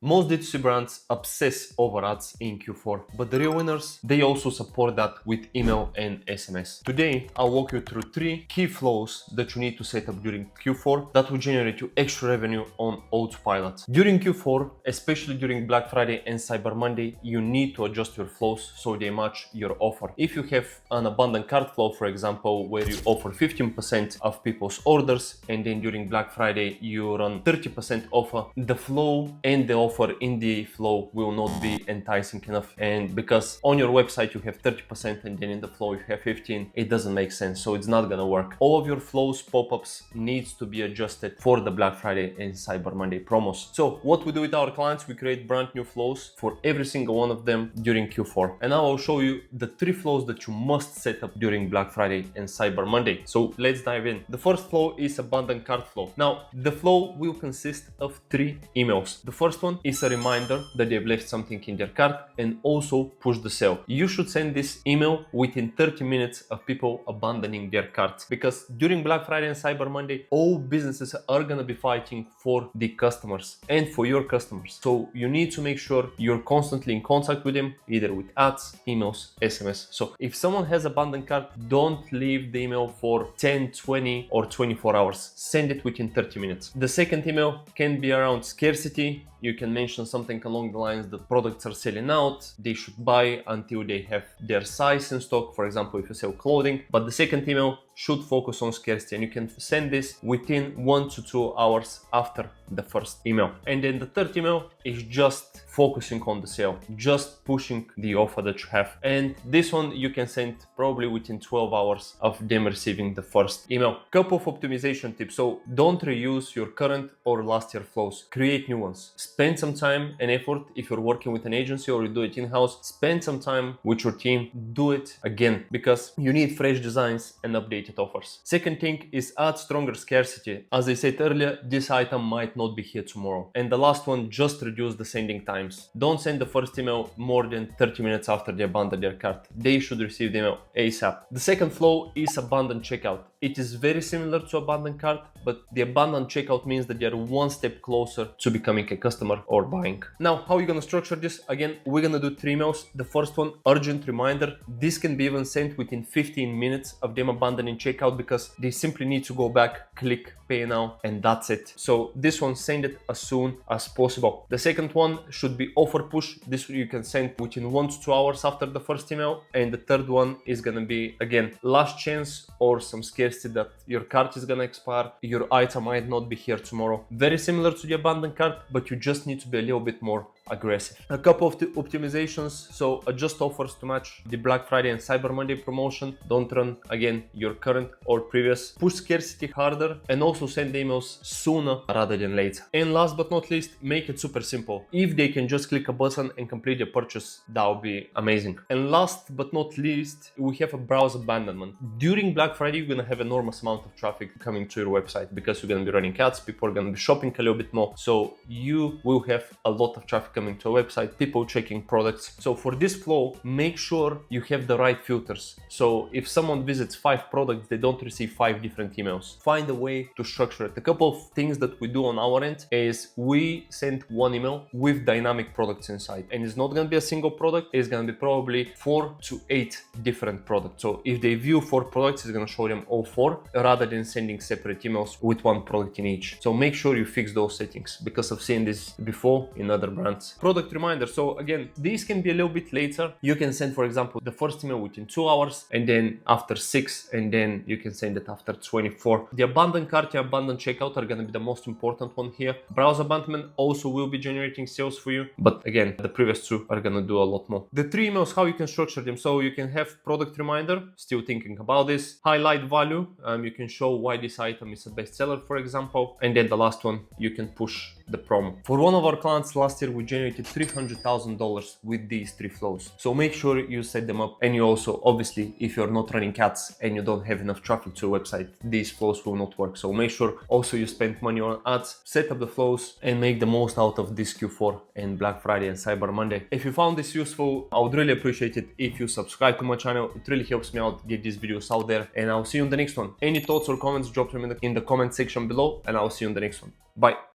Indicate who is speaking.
Speaker 1: Most D2C brands obsess over ads in Q4, but the real winners, they also support that with email and SMS. Today, I'll walk you through 3 key flows that you need to set up during Q4 that will generate you extra revenue on autopilot. During Q4, especially during Black Friday and Cyber Monday, you need to adjust your flows so they match your offer. If you have an abandoned cart flow, for example, where you offer 15% of people's orders and then during Black Friday you run 30% offer, the flow and the offer in the flow will not be enticing enough. And because on your website you have 30% and then in the flow you have 15, it doesn't make sense. So it's not gonna work. All of your flows, pop-ups needs to be adjusted for the Black Friday and Cyber Monday promos. So what we do with our clients, we create brand new flows for every single one of them during Q4. And now I'll show you the 3 flows that you must set up during Black Friday and Cyber Monday. So let's dive in. The first flow is abandoned cart flow. Now, the flow will consist of 3 emails. The first one is a reminder that they've left something in their cart and also push the sale. You should send this email within 30 minutes of people abandoning their carts, because during Black Friday and Cyber Monday, all businesses are gonna be fighting for the customers and for your customers. So you need to make sure you're constantly in contact with them, either with ads, emails, SMS. So if someone has abandoned cart, don't leave the email for 10, 20 or 24 hours. Send it within 30 minutes. The second email can be around scarcity. You can mention something along the lines that products are selling out, they should buy until they have their size in stock, for example, if you sell clothing. But the second email should focus on scarcity, and you can send this within 1 to 2 hours after the first email. And then the third email is just focusing on the sale, just pushing the offer that you have. And this one you can send probably within 12 hours of them receiving the first email. Couple of optimization tips. So don't reuse your current or last year flows, create new ones. Spend some time and effort. If you're working with an agency or you do it in-house, spend some time with your team, do it again, because you need fresh designs and updated offers. Second thing is add stronger scarcity. As I said earlier, this item might not be here tomorrow. And the last one, just reduce the sending times. Don't send the first email more than 30 minutes after they abandon their cart. They should receive the email ASAP. The second flow is abandoned checkout. It is very similar to abandoned cart, but the abandoned checkout means that they're one step closer to becoming a customer or buying. Now, how are you gonna structure this? Again, we're gonna do 3 emails. The first one, urgent reminder. This can be even sent within 15 minutes of them abandoning checkout, because they simply need to go back, click pay now, and that's it. So this one, send it as soon as possible. The second one should be offer push. This you can send within 1 to 2 hours after the first email. And the third one is gonna be, again, last chance or some scarcity that your cart is gonna expire, your item might not be here tomorrow. Very similar to the abandoned cart, but you just need to be a little bit more aggressive. A couple of the optimizations. So adjust offers to match the Black Friday and Cyber Monday promotion. Don't run, again, your current or previous. Push scarcity harder and also send emails sooner rather than later. And last but not least, make it super simple. If they can just click a button and complete their purchase, that would be amazing. And last but not least, we have a browse abandonment. During Black Friday, you're gonna have enormous amount of traffic coming to your website because you're gonna be running ads, people are gonna be shopping a little bit more. So you will have a lot of traffic coming to a website, people checking products. So for this flow, make sure you have the right filters. So if someone visits 5 products, they don't receive 5 different emails. Find a way to structure it. A couple of things that we do on our end is we send one email with dynamic products inside, and it's not going to be a single product, it's going to be probably 4 to 8 different products. So if they view 4 products, it's going to show them all 4 rather than sending separate emails with 1 product in each. So make sure you fix those settings, because I've seen this before in other brands. Product reminder. So again, these can be a little bit later. You can send, for example, the first email within 2 hours, and then after 6, and then you can send it after 24. The abandoned cart and abandoned checkout are going to be the most important one here. Browse abandonment also will be generating sales for you, but again, the previous 2 are going to do a lot more. The 3 emails, how you can structure them. So you can have product reminder, still thinking about this, highlight value. You can show why this item is a bestseller, for example, and then the last one, you can push the promo. For one of our clients last year, we generated $300,000 with these 3 flows. So make sure you set them up, and you also, obviously, if you're not running ads and you don't have enough traffic to your website, these flows will not work. So make sure also you spend money on ads, set up the flows, and make the most out of this Q4 and Black Friday and Cyber Monday. If you found this useful, I would really appreciate it if you subscribe to my channel. It really helps me out get these videos out there, and I'll see you in the next one. Any thoughts or comments, drop them in the comment section below, and I'll see you in the next one. Bye.